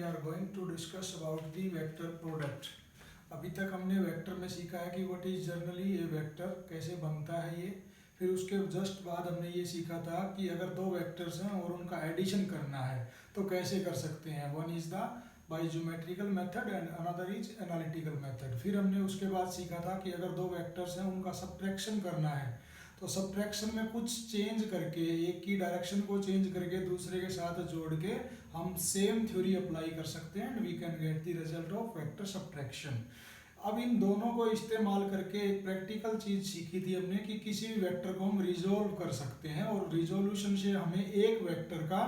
are going to discuss about the vector product. अभी तक हमने वेक्टर में सीखा है कि what is generally A vector, कैसे बनता है ये। फिर उसके जस्ट बाद हमने ये सीखा था कि अगर दो वेक्टर्स हैं और उनका एडिशन करना है तो कैसे कर सकते हैं। One is the by geometrical method and another is analytical method. फिर हमने उसके बाद सीखा था कि अगर दो वेक्टर्स हैं उनका सब्ट्रैक्शन करना है तो सब्ट्रैक्शन में कुछ चेंज करके, एक की डायरेक्शन को चेंज करके दूसरे के साथ जोड़ के हम सेम थ्योरी अप्लाई कर सकते हैं and we can get the result of vector subtraction. अब इन दोनों को इस्तेमाल करके एक प्रैक्टिकल चीज सीखी थी हमने कि किसी भी वेक्टर को हम रिजोल्व कर सकते हैं और रिजोल्यूशन से हमें एक वेक्टर का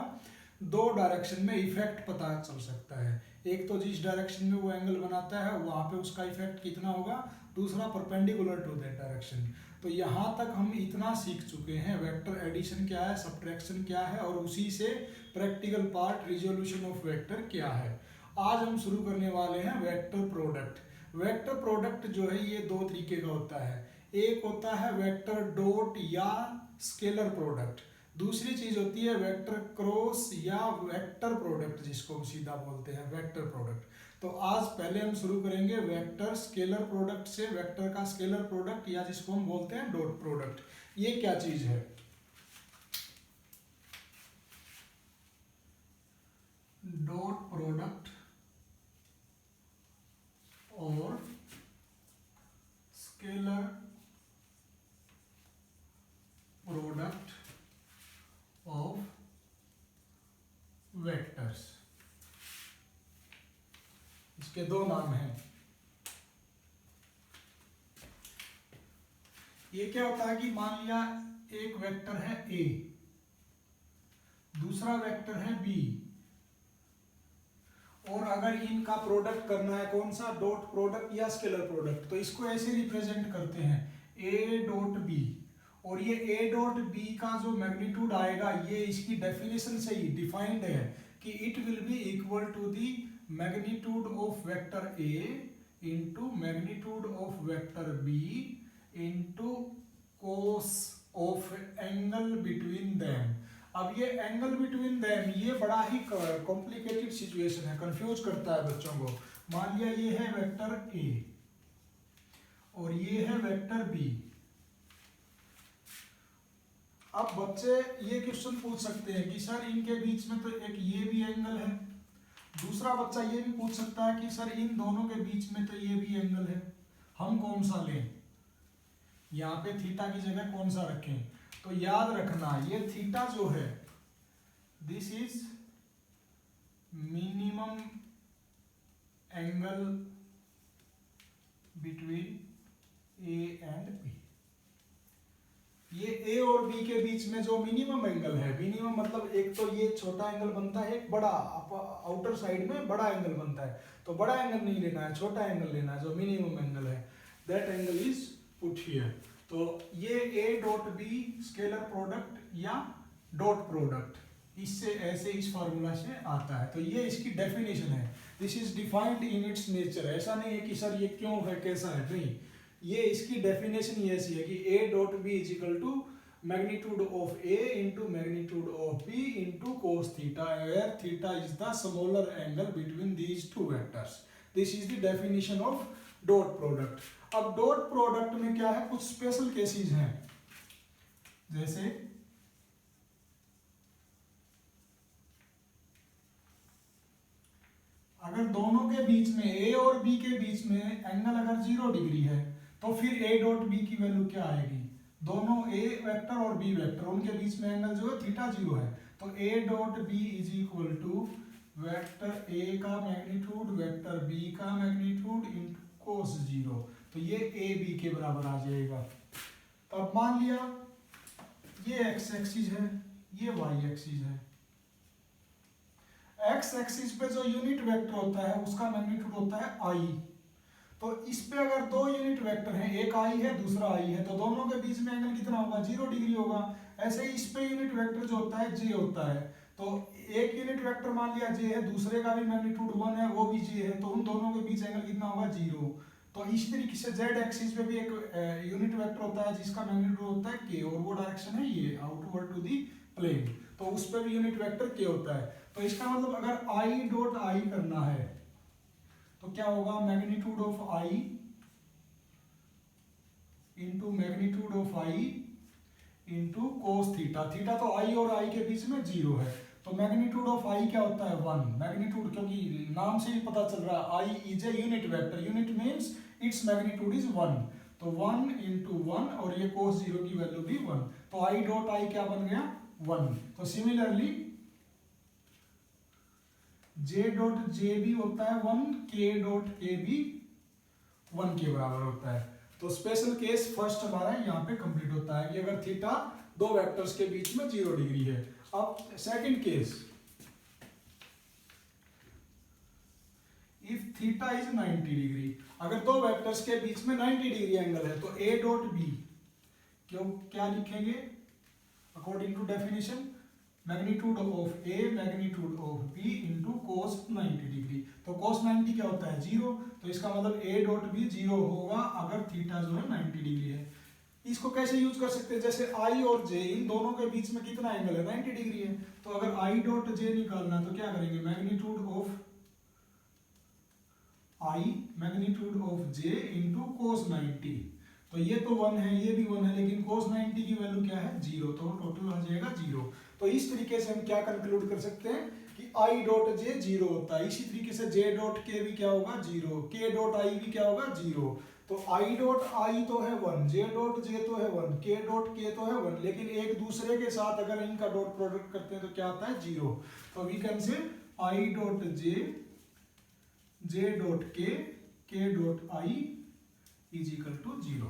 दो डायरेक्शन में इफेक्ट पता चल सकता है। एक तो जिस डायरेक्शन में वो एंगल बनाता है वहां पे उसका इफेक्ट कितना होगा, दूसरा परपेंडिकुलर टू दैट डायरेक्शन। तो यहाँ तक हम इतना सीख चुके हैं, वेक्टर एडिशन क्या है, सब्ट्रैक्शन क्या है और उसी से practical part resolution of vector क्या है। आज हम शुरू करने वाले हैं वेक्टर प्रोडक्ट। वेक्टर प्रोडक्ट जो है ये दो तरीके का होता है। एक होता है वेक्टर डॉट या स्केलर प्रोडक्ट, दूसरी चीज होती है वेक्टर क्रॉस या वेक्टर प्रोडक्ट, जिसको हम सीधा बोलते हैं वेक्टर प्रोडक्ट। तो आज पहले हम शुरू करेंगे वेक्टर स्केलर प्रोडक्ट से, वेक्टर का स्केलर प्रोडक्ट या जिसको हम बोलते हैं डॉट प्रोडक्ट। ये क्या चीज है? डॉट प्रोडक्ट और स्केलर प्रोडक्ट ऑफ वेक्टर्स, इसके दो नाम हैं। ये क्या होता है कि मान लिया एक वेक्टर है ए, दूसरा वेक्टर है बी, और अगर इनका प्रोडक्ट करना है कौन सा, डॉट प्रोडक्ट या स्केलर प्रोडक्ट, तो इसको ऐसे रिप्रेजेंट करते हैं ए डॉट बी। और ये ए डॉट बी का जो मैग्नीट्यूड आएगा ये इसकी डेफिनेशन से ही डिफाइंड है कि it will be equal to the magnitude of vector A into magnitude of vector B into cos of angle between them. अब ये एंगल बिटवीन देम ये बड़ा ही कॉम्प्लिकेटेड सिचुएशन है, कंफ्यूज करता है बच्चों को। मान लिया ये है वेक्टर ए और ये है वेक्टर बी। अब बच्चे ये क्वेश्चन पूछ सकते हैं कि सर इनके बीच में तो एक ये भी एंगल है, दूसरा बच्चा ये भी पूछ सकता है कि सर इन दोनों के बीच में तो ये भी एंगल है, हम कौन सा लें, यहाँ पे थीटा की जगह कौन सा रखें। तो याद रखना ये थीटा जो है this is minimum angle between A and B. ये ए और बी के बीच में जो मिनिमम एंगल है, मिनिमम मतलब एक तो ये छोटा एंगल बनता है, एक बड़ा आउटर साइड में बड़ा एंगल बनता है, तो बड़ा एंगल नहीं लेना है, छोटा एंगल लेना है जो मिनिमम एंगल है, that angle is put here. तो ये A dot B scalar product या डॉट प्रोडक्ट इससे ऐसे इस फॉर्मूला से आता है। तो ये इसकी डेफिनेशन है, this is defined in its nature. ऐसा नहीं है कि सर ये क्यों है, कैसा है, नहीं, ये इसकी डेफिनेशन ये ऐसी है कि A dot B is equal to magnitude of A into magnitude of B into cos theta, where theta is the smaller angle between these two vectors. This is the definition of dot product. अब dot product में क्या है, कुछ special cases हैं, जैसे अगर दोनों के बीच में ए और बी के बीच में एंगल अगर 0 डिग्री है तो फिर ए डॉट बी की वैल्यू क्या आएगी, दोनों ए वेक्टर और बी वेक्टर उनके बीच में एंगल जो है थीटा 0 है, तो A dot B is equal to vector A का मैग्नीट्यूड वेक्टर बी का मैग्नीट्यूड इंटू कोस 0, तो ये ए बी के बराबर आ जाएगा। तो अब मान लिया ये एक्स एक्सिस है, ये वाई एक्सिस है। एक्स एक्सिस पे जो यूनिट वेक्टर होता है उसका मैग्नीट्यूड होता है आई। तो इस पे अगर दो यूनिट वेक्टर हैं, एक आई है दूसरा आई है, तो दोनों के बीच में एंगल कितना होगा, 0 डिग्री होगा। ऐसे ही इस पे यूनिट वेक्टर जो होता है जे होता है, तो एक यूनिट वेक्टर मान लिया जे है, दूसरे का भी मैग्नीट्यूड 1 है, वो भी जे है, तो उन दोनों के बीच एंगल कितना होगा, 0। तो इस तरीके से जेड एक्सिस पे भी एक यूनिट वेक्टर होता है जिसका मैग्नीट्यूड होता है के, और वो डायरेक्शन है ये आउटवर्ड टू दी प्लेन, तो उस पे भी यूनिट वेक्टर के होता है। तो इसका मतलब अगर आई डॉट आई करना है तो क्या होगा, magnitude of I into magnitude of I into cos theta. Theta तो आई और आई के बीच में 0 है, तो मैग्नीट्यूड ऑफ आई क्या होता है 1। मैग्नीट्यूड क्योंकि नाम से ही पता चल रहा है i is a unit vector, unit means its magnitude is 1, तो 1 इंटू 1 और ये कोस 0 की वैल्यू भी 1, तो आई डॉट आई क्या बन गया 1। तो सिमिलरली जे डॉट जे भी होता है 1, के डॉट के भी 1 के बराबर होता है। तो स्पेशल केस फर्स्ट हमारा यहाँ पे कंप्लीट होता है कि अगर थीटा दो वेक्टर्स के बीच में 0 डिग्री है। अब second case, if theta is 90 degree, अगर दो वेक्टर्स के बीच में 90 डिग्री एंगल है तो ए डॉट बी क्यों क्या लिखेंगे according to definition, magnitude of A magnitude of B into cos 90 degree. तो कोस 90 क्या होता है 0, तो इसका मतलब ए डॉट बी 0 होगा अगर थीटा जो है 90 डिग्री है। इसको कैसे यूज कर सकते हैं, जैसे आई और जे इन दोनों के बीच में कितना एंगल है 90 डिग्री है, तो अगर आई डॉट जे निकालना है तो क्या करेंगे, magnitude of I magnitude of J into cos 90। तो ये तो 1 है ये भी 1 है, लेकिन कोस 90 की वैल्यू क्या है 0, तो टोटल आ जाएगा 0। तो इस तरीके से हम क्या कंक्लूड कर सकते हैं कि आई डॉट जे 0 होता है। इसी तरीके से जे डॉट के भी क्या होगा 0, के डॉट आई भी क्या होगा 0। तो आई डॉट आई तो है 1, जे डॉट जे तो है 1, के डॉट के तो है 1, लेकिन एक दूसरे के साथ अगर इनका डॉट प्रोडक्ट करते हैं तो क्या आता है 0। तो we can say i dot j, j dot k dot i is equal to 0।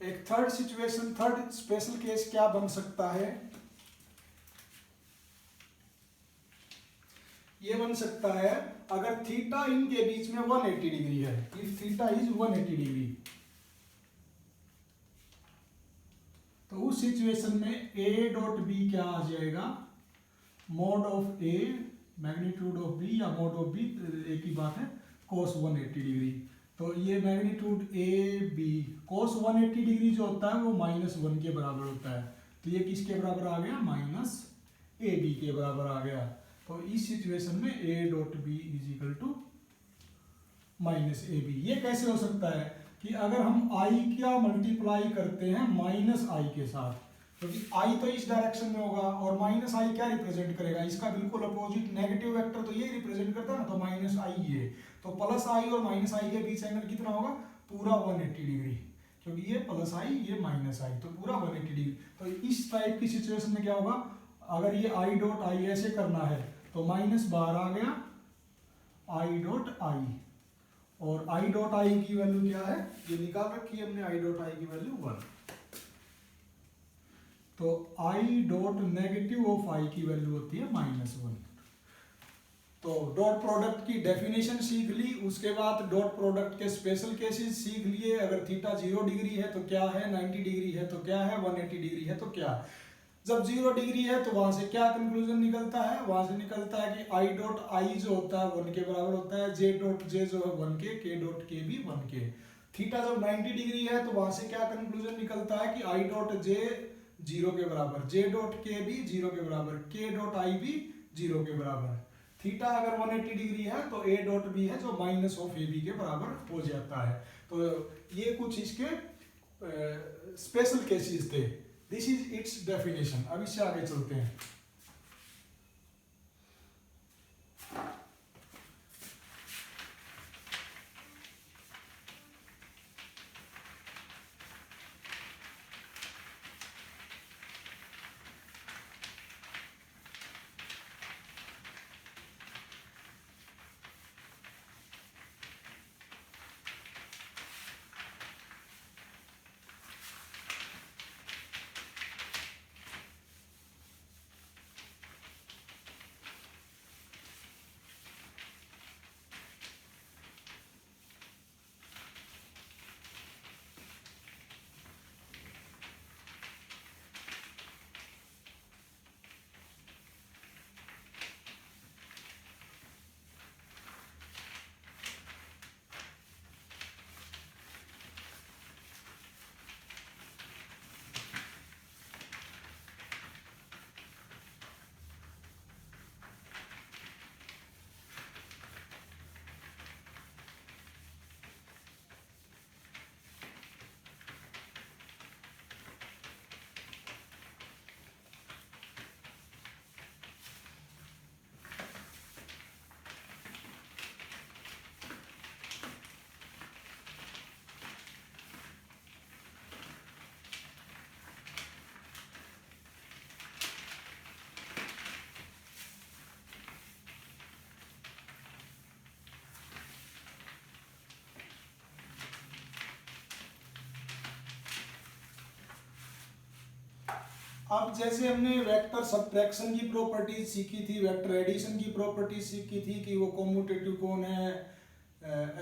एक third situation, third special case क्या बन सकता है, ये बन सकता है अगर थीटा इनके बीच में 180 डिग्री है, इफ थीटा इज 180 डिग्री, तो उस सिचुएशन में ए डॉट बी क्या आ जाएगा, mod of A magnitude of B या मोड ऑफ बी एक ही बात है, कोस 180 डिग्री। तो ये magnitude A B cos 180 degree जो होता है वो -1 के बराबर होता है, तो ये किसके बराबर आ गया -ab के बराबर आ गया। तो इस सिचुएशन में A dot B is equal to -ab। ये कैसे हो सकता है कि अगर हम आई क्या मल्टीप्लाई करते हैं -i के साथ, क्योंकि आई तो इस डायरेक्शन में होगा और -i क्या रिप्रेजेंट करेगा, इसका बिल्कुल अपोजिट नेगेटिव वेक्टर तो ये रिप्रेजेंट करता है ना, तो -i ये, तो +i और -i के बीच एंगल कितना होगा पूरा 180 डिग्री, क्योंकि ये +i ये -i, तो पूरा 180 डिग्री। तो इस टाइप की सिचुएशन में क्या होगा, अगर ये आई डॉट आई ऐसे करना है तो माइनस बाहर आ गया आई डॉट आई, और आई डॉट आई की वैल्यू क्या है ये निकाल रखी है हमने, आई डॉट आई की वैल्यू 1। तो आई डॉट नेगेटिव ऑफ आई की वैल्यू होती है -1। तो डॉट प्रोडक्ट की डेफिनेशन सीख ली, उसके बाद डॉट प्रोडक्ट के स्पेशल केसेस सीख लिए। अगर थीटा 0 डिग्री है तो क्या है, 90 डिग्री है तो क्या है, 180 डिग्री है तो क्या। जब 0 डिग्री है तो वहां से क्या कंक्लूजन निकलता है, वहां से निकलता है कि आई डॉट आई जो होता है 1 के बराबर होता है, जे डॉट जे जो है 1 के डॉट के भी 1 के। थीटा जब 90 डिग्री है तो वहां से क्या कंक्लूजन निकलता है कि आई डॉट जे 0 के बराबर, जे डॉट के भी 0 के बराबर, के डॉट आई भी 0 के बराबर। थीटा अगर 180 डिग्री है तो ए डॉट बी है जो माइनस ऑफ ए बी के बराबर हो जाता है। तो ये कुछ इसके स्पेशल केसेस थे, दिस इज इट्स डेफिनेशन। अब इससे आगे चलते हैं। अब जैसे हमने वेक्टर सब्ट्रैक्शन की प्रॉपर्टीज सीखी थी, वेक्टर एडिशन की प्रॉपर्टीज सीखी थी कि वो कम्यूटेटिव कौन है,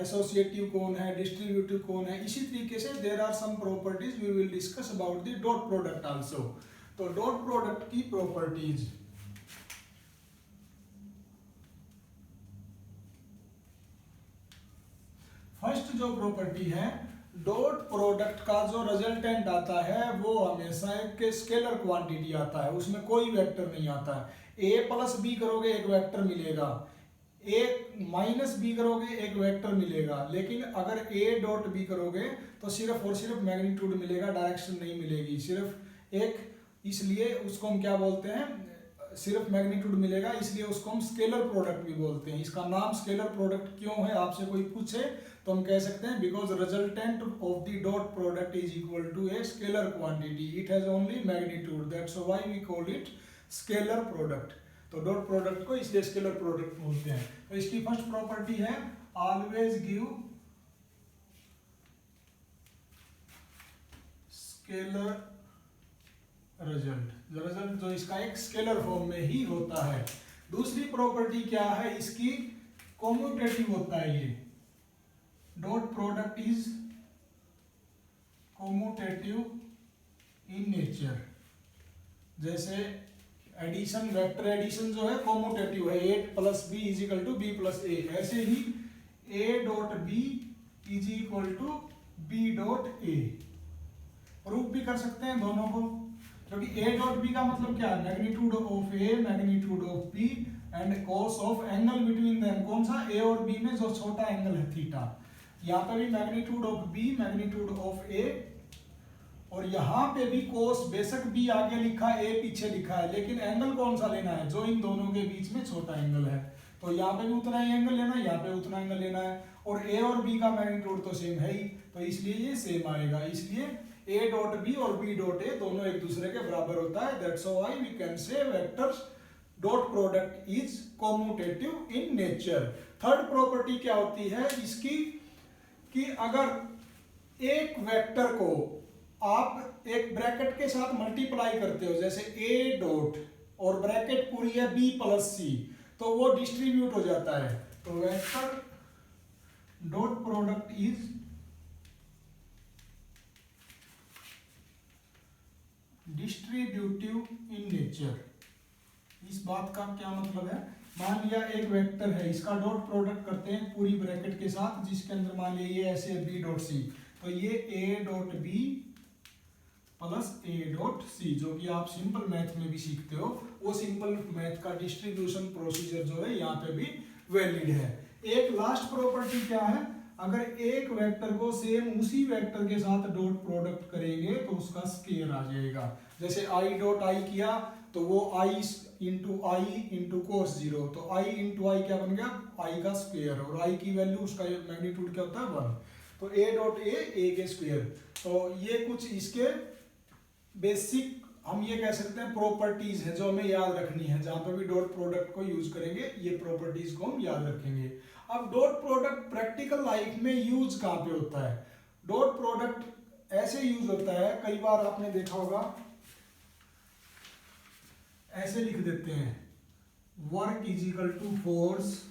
एसोसिएटिव कौन है, डिस्ट्रीब्यूटिव कौन है, इसी तरीके से there are some properties we will discuss about the dot product also. तो डॉट प्रोडक्ट की प्रॉपर्टीज, फर्स्ट जो प्रॉपर्टी है, डॉट प्रोडक्ट का जो रिजल्टेंट आता है वो हमेशा एक स्केलर क्वांटिटी आता है, उसमें कोई वेक्टर नहीं आता है। ए प्लस बी करोगे एक वेक्टर मिलेगा, ए माइनस बी करोगे एक वेक्टर मिलेगा, लेकिन अगर ए डॉट बी करोगे तो सिर्फ और सिर्फ मैग्नीट्यूड मिलेगा, डायरेक्शन नहीं मिलेगी, सिर्फ एक, इसलिए उसको हम क्या बोलते हैं, सिर्फ मैग्नीट्यूड मिलेगा, इसलिए उसको हम स्केलर प्रोडक्ट भी बोलते हैं। इसका नाम स्केलर प्रोडक्ट क्यों है, आपसे कोई पूछे तो हम कह सकते हैं because resultant of the dot product is equal to a scalar quantity, it has only magnitude, that's why we call it scalar product. तो डॉट प्रोडक्ट को इसलिए स्केलर प्रोडक्ट बोलते हैं। तो इसकी फर्स्ट प्रॉपर्टी है always give scalar result, result जो इसका एक स्केलर फॉर्म में ही होता है। दूसरी प्रॉपर्टी क्या है इसकी, कम्यूटेटिव होता है ये, dot product is commutative in nature. जैसे एडिशन, वेक्टर एडिशन जो है कम्यूटेटिव है, a plus b is equal to b plus a, ऐसे ही a dot B is equal to b dot a. Proof भी कर सकते हैं दोनों को, क्योंकि ए डॉट बी का मतलब क्या है, magnitude of A, magnitude of B and cos of angle between them, कौन सा, ए और बी में जो छोटा एंगल है थीटा। यहाँ पे भी magnitude of b, magnitude of a, और यहाँ पे भी कोस, बेशक बी आगे लिखा है ए पीछे लिखा है, लेकिन एंगल कौन सा लेना है, जो इन दोनों के बीच में छोटा एंगल है। तो यहाँ पे भी उतना ही एंगल लेना है, यहाँ पे उतना एंगल लेना है, और ए और बी का मैग्नीट्यूड तो सेम है ही, तो इसलिए ये सेम आएगा। इसलिए ए डॉट बी और बी डॉट ए दोनों एक दूसरे के बराबर होता है, that's why we can say vectors dot product is commutative in nature. Third property क्या होती है इसकी, कि अगर एक वेक्टर को आप एक ब्रैकेट के साथ मल्टीप्लाई करते हो, जैसे ए डॉट और ब्रैकेट पूरी है बी प्लस सी, तो वो डिस्ट्रीब्यूट हो जाता है। तो vector dot product is distributive in nature. इस बात का क्या मतलब है, मान लिया एक वेक्टर है, इसका डॉट प्रोडक्ट करते हैं पूरी ब्रैकेट के साथ, जिसके अंदर मान लिया ये ऐसे बी डॉट सी, तो ये A dot B plus A dot C, जो कि आप सिंपल मैथ में भी सीखते हो, वो सिंपल मैथ का डिस्ट्रीब्यूशन प्रोसीजर जो है यहाँ पे भी वैलिड है। एक लास्ट प्रॉपर्टी क्या है, अगर एक वेक्टर को सेम उसी वेक्टर के साथ डॉट प्रोडक्ट करेंगे तो उसका स्केयर आ जाएगा। जैसे आई डॉट आई किया तो वो आई इंटू कोस जीरो, तो आई इंटू आई क्या बन गया, आई का स्क्वायर, और आई की वैल्यू उसका मैग्नीट्यूड क्या होता है 1, तो ए डॉट ए के स्क्वायर। तो ये कुछ इसके बेसिक हम ये कह सकते हैं प्रॉपर्टीज है जो हमें याद रखनी है, जहां पर भी डॉट प्रोडक्ट को यूज करेंगे ये प्रॉपर्टीज को हम याद रखेंगे। अब डॉट प्रोडक्ट प्रैक्टिकल लाइफ में यूज कहाँ पे होता है, डॉट प्रोडक्ट ऐसे यूज होता है, कई बार आपने देखा होगा ऐसे लिख देते हैं, work is equal to force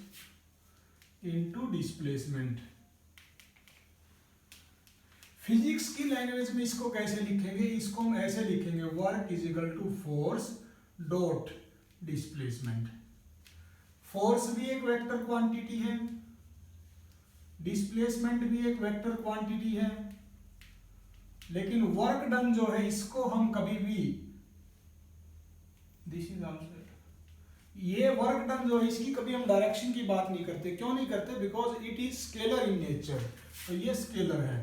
into displacement. Physics की लैंग्वेज में इसको कैसे लिखेंगे, इसको हम ऐसे लिखेंगे, work is equal to force dot displacement. Force भी एक वेक्टर क्वांटिटी है, डिस्प्लेसमेंट भी एक वेक्टर क्वांटिटी है, लेकिन वर्क डन जो है इसको हम कभी भी, दिस इज आल्सो, ये वर्क डन जो है इसकी कभी हम डायरेक्शन की बात नहीं करते। क्यों नहीं करते, because it is scalar in nature, तो ये स्केलर है।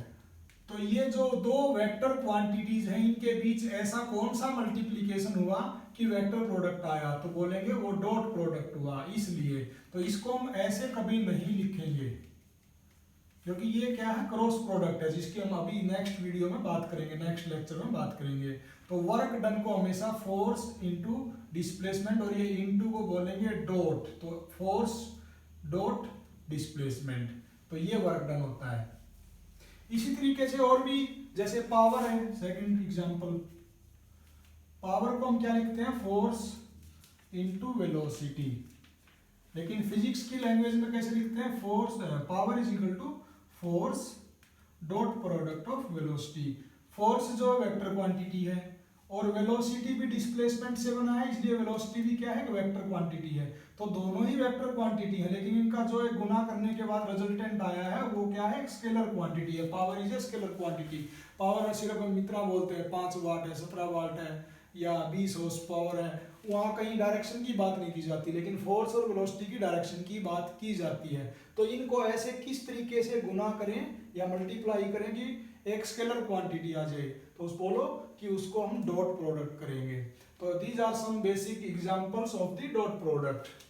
तो ये जो दो वेक्टर क्वांटिटीज हैं इनके बीच ऐसा कौन सा मल्टीप्लिकेशन हुआ कि वेक्टर प्रोडक्ट आया, तो बोलेंगे वो डॉट प्रोडक्ट हुआ, इसलिए। तो इसको हम ऐसे कभी नहीं लिखेंगे, क्योंकि ये क्या है, क्रॉस प्रोडक्ट है, जिसकी हम अभी नेक्स्ट वीडियो में बात करेंगे, नेक्स्ट लेक्चर में बात करेंगे। तो वर्क डन को हमेशा फोर्स इनटू डिस्प्लेसमेंट, और ये इनटू को बोलेंगे डॉट, तो फोर्स डॉट डिस्प्लेसमेंट, तो ये वर्क डन होता है। इसी तरीके से और भी, जैसे पावर है, सेकंड एग्जांपल, पावर को हम क्या लिखते हैं, फोर्स इंटू वेलोसिटी। लेकिन फिजिक्स की लैंग्वेज में कैसे लिखते हैं, force power is equal to force dot product of velocity. Force जो वेक्टर क्वांटिटी है और वेलोसिटी भी डिस्प्लेसमेंट से बना है, इसलिए वेलोसिटी भी क्या है, वेक्टर क्वांटिटी है। तो दोनों ही वेक्टर क्वांटिटी है, लेकिन इनका जो एक गुना करने के बाद रिजल्टेंट आया है वो क्या है, स्केलर क्वांटिटी है। Power is a scalar quantity. Power सिर्फ हम इतना बोलते हैं 5 वाट है, 17 वाट है या 20 हॉर्स पावर है, वहाँ कहीं डायरेक्शन की बात नहीं की जाती, लेकिन फोर्स और वेलोसिटी की डायरेक्शन की बात की जाती है। तो इनको ऐसे किस तरीके से गुना करें या मल्टीप्लाई करें कि एक स्केलर क्वांटिटी आ जाए, तो उस बोलो कि उसको हम डॉट प्रोडक्ट करेंगे। तो these are some basic examples of the dot product.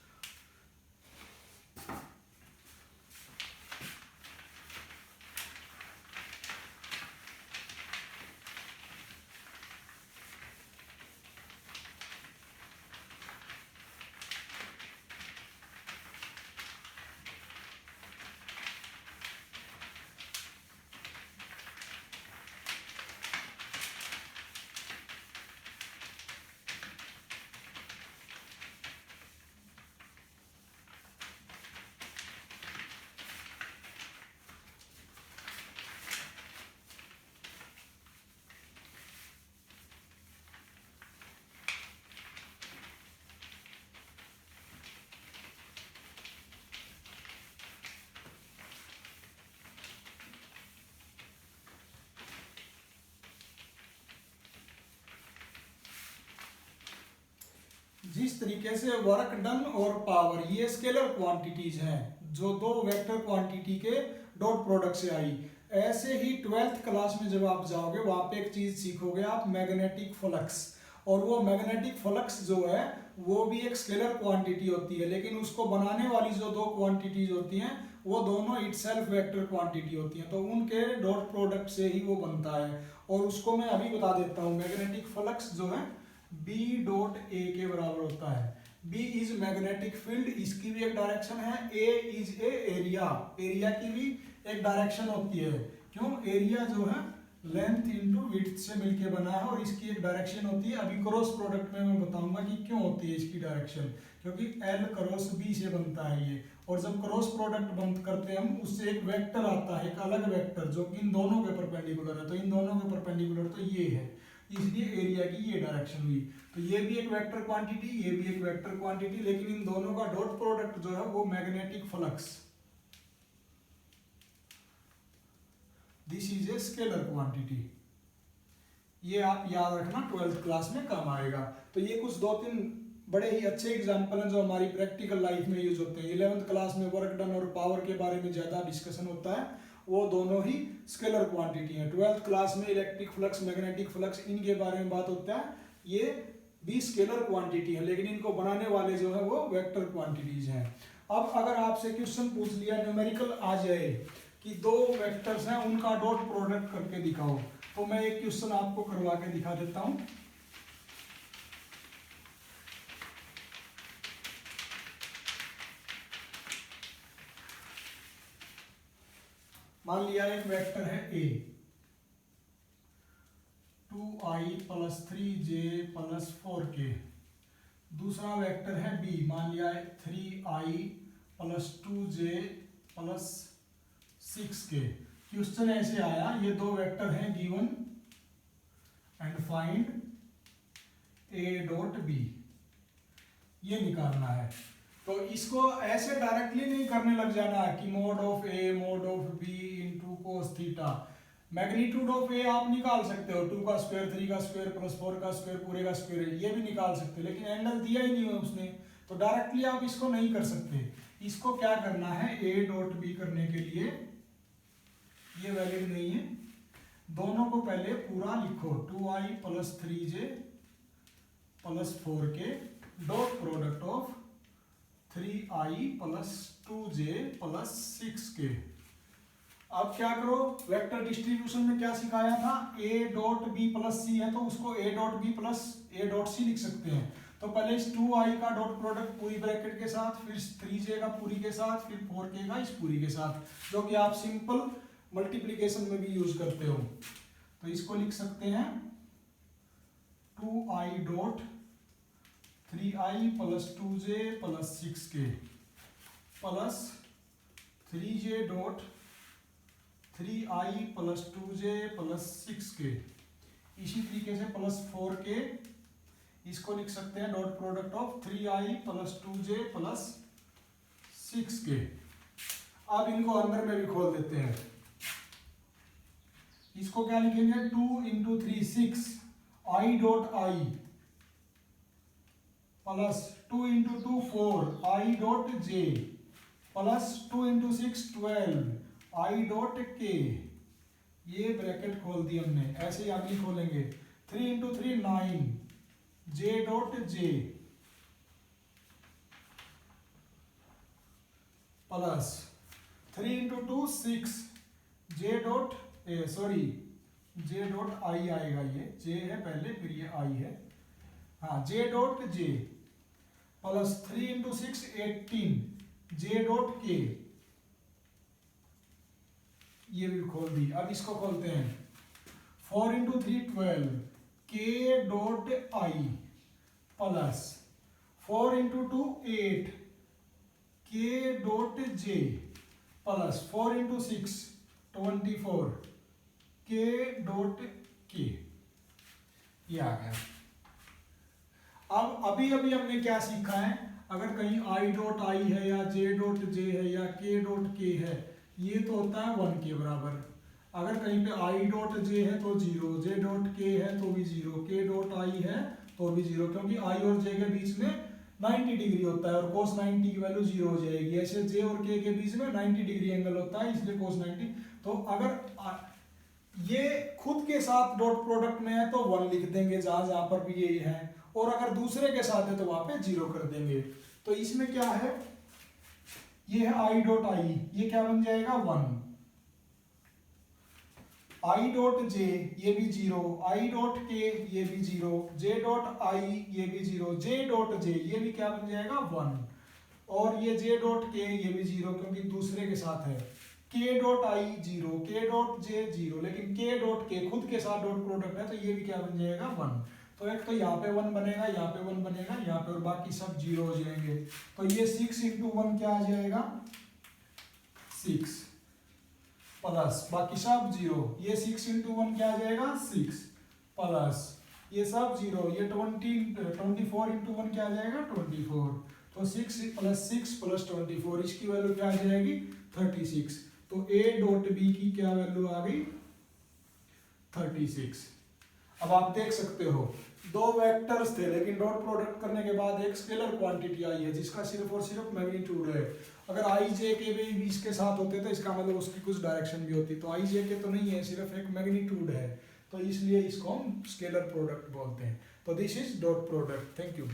जिस तरीके से वर्क डन और पावर ये स्केलर क्वांटिटीज हैं जो दो वेक्टर क्वांटिटी के डॉट प्रोडक्ट से आई, ऐसे ही 12th क्लास में जब आप जाओगे वहां पे एक चीज सीखोगे आप, मैग्नेटिक फ्लक्स। और वो मैग्नेटिक फ्लक्स जो है वो भी एक स्केलर क्वांटिटी होती है, लेकिन उसको बनाने वाली जो दो क्वांटिटीज होती हैं वो दोनों इटसेल्फ वेक्टर क्वांटिटी होती हैं, तो उनके डॉट प्रोडक्ट से ही वो बनता है। और उसको मैं अभी बता देता हूँ। मैग्नेटिक फ्लक्स जो है B डॉट ए के बराबर होता है। B इज मैग्नेटिक फील्ड, इसकी भी एक डायरेक्शन है। A is a area, area की भी एक डायरेक्शन होती है। क्यों, एरिया जो है लेंथ इंटू विड्थ से मिलके बना है और इसकी एक डायरेक्शन होती है। अभी क्रॉस प्रोडक्ट में मैं बताऊंगा कि क्यों होती है इसकी डायरेक्शन, क्योंकि L क्रॉस B से बनता है ये। और जब क्रॉस प्रोडक्ट बंद करते हैं हम, उससे एक वेक्टर आता है, एक अलग वेक्टर जो कि इन दोनों के परपेंडिकुलर है। तो इन दोनों के परपेंडिकुलर तो ये है, इसलिए एरिया की ये डायरेक्शन हुई। तो ये भी एक वेक्टर क्वांटिटी, ये भी एक वेक्टर क्वांटिटी, लेकिन इन दोनों का डॉट प्रोडक्ट जो है वो magnetic flux, this is a scalar quantity. ये आप याद रखना, 12th क्लास में काम आएगा। तो ये कुछ 2-3 बड़े ही अच्छे एग्जाम्पल हैं जो हमारी प्रैक्टिकल लाइफ में यूज होते हैं। 11th क्लास में वर्क डन और पावर के बारे में ज्यादा डिस्कशन होता है, वो दोनों ही स्केलर क्वांटिटी हैं। 12th क्लास में इलेक्ट्रिक फ्लक्स, मैग्नेटिक फ्लक्स, इनके बारे में बात होता है। ये भी स्केलर क्वांटिटी है, लेकिन इनको बनाने वाले जो है वो वेक्टर क्वांटिटीज हैं। अब अगर आपसे क्वेश्चन पूछ लिया, न्यूमेरिकल आ जाए कि दो वेक्टर्स हैं उनका डॉट प्रोडक्ट करके दिखाओ, तो मैं एक क्वेश्चन आपको करवा के दिखा देता हूं। मान लिया एक वेक्टर है A, 2i + 3j + 4k। दूसरा वेक्टर है B, मान लिया है 3i + 2j + 6k। क्वेश्चन ऐसे आया, ये दो वेक्टर हैं given and find A dot B, ये निकालना है। तो इसको ऐसे डायरेक्टली नहीं करने लग जाना कि mode of A mode of B into cos theta. Magnitude of A आप निकाल सकते हो, 2 का स्क्वायर 3 का स्क्वायर + 4 का स्क्वायर पूरे का स्क्वायर, ये भी निकाल सकते हो, लेकिन एंगल दिया ही नहीं है उसने, तो डायरेक्टली आप इसको नहीं कर सकते। इसको क्या करना है, A डॉट B करने के लिए ये वैलिड नहीं है, दोनों को पहले पूरा लिखो, 2i + 3j + 4k dot product of 3i + 2j + 6k। अब क्या करो, वेक्टर डिस्ट्रीब्यूशन में क्या सिखाया था, A डॉट B + C है तो उसको A dot B + A dot C लिख सकते हैं। तो पहले इस 2i का डॉट प्रोडक्ट पूरी ब्रैकेट के साथ, फिर 3j का पूरी के साथ, फिर 4k का इस पूरी के साथ, जो कि आप सिंपल मल्टीप्लिकेशन में भी यूज करते हो। तो इसको लिख सकते हैं 2i dot 3i plus 2j plus 6k plus 3j dot 3i plus 2j plus 6k। इसी तरीके से प्लस 4k, इसको लिख सकते हैं dot product of 3i plus 2j plus 6k। अब इनको अंदर में भी खोल देते हैं। इसको क्या लिखेंगे, 2 into 3 6 i dot i plus 2 into 2 4 i dot j plus 2 into 6 12 i dot k। ये ब्रैकेट खोल दी हमने। ऐसे ही अगली खोलेंगे 3 into 3 9 j dot j plus 3 into 2 6 j dot j dot i आएगा। ये j है पहले, फिर ये i है, हाँ j dot j plus 3 into 6 18 j dot k। ये भी खोल दी। अब इसको खोलते हैं 4 into 3 12 k dot i plus 4 into 2 8 k dot j plus 4 into 6 24 k dot k। ये आ गया। अब अभी हमने क्या सीखा है, अगर कहीं i डॉट i है या j डॉट j है या k डॉट k है, ये तो होता है 1 के बराबर। अगर कहीं पे i डॉट j है तो 0, j डॉट k है तो भी 0, k डॉट i है तो भी 0, क्योंकि i और j के बीच में 90 डिग्री होता है और cos 90 की वैल्यू 0 हो जाएगी। ऐसे j और k के बीच में 90 डिग्री एंगल होता है, इसलिए cos 90। तो अगर ये खुद के साथ डॉट प्रोडक्ट में है तो 1 लिख देंगे जहां पर भी ये है, और अगर दूसरे के साथ है तो वहां पे 0 कर देंगे। तो इसमें क्या है, ये है i डॉट i, ये क्या बन जाएगा 1, i डॉट j ये भी 0, i डॉट k ये भी 0, j डॉट i ये भी 0, j डॉट j ये भी क्या बन जाएगा 1, और ये j डॉट k ये भी 0 क्योंकि दूसरे के साथ है, k dot i 0, k dot j 0, लेकिन k डॉट k खुद के साथ डॉट प्रोडक्ट है तो ये भी क्या बन जाएगा 1। तो एक तो यहाँ पे 1 बनेगा, यहाँ पे 1 बनेगा, यहाँ पे, और बाकी सब 0 हो जाएंगे। तो ये 6 इंटू 1 क्या आ जाएगा 6 प्लस बाकी सब 0, ये 6 इंटू 1 क्या आ जाएगा 6 प्लस ये सब 0, ये 24 इंटू 1 क्या आ जाएगा 24। तो 6 प्लस 6 प्लस 24, इसकी वैल्यू क्या आ जाएगी 36। तो a डॉट b की क्या वैल्यू आ गई 36। अब आप देख सकते हो दो वेक्टर्स थे, लेकिन डॉट प्रोडक्ट करने के बाद एक स्केलर क्वांटिटी आई है जिसका सिर्फ और सिर्फ मैग्नीट्यूड है। अगर आई जे के भी इसके साथ होते तो इसका मतलब उसकी कुछ डायरेक्शन भी होती, तो आई जे के तो नहीं है, सिर्फ एक मैग्नीट्यूड है, तो इसलिए इसको हम स्केलर प्रोडक्ट बोलते हैं। तो this is dot product. Thank you.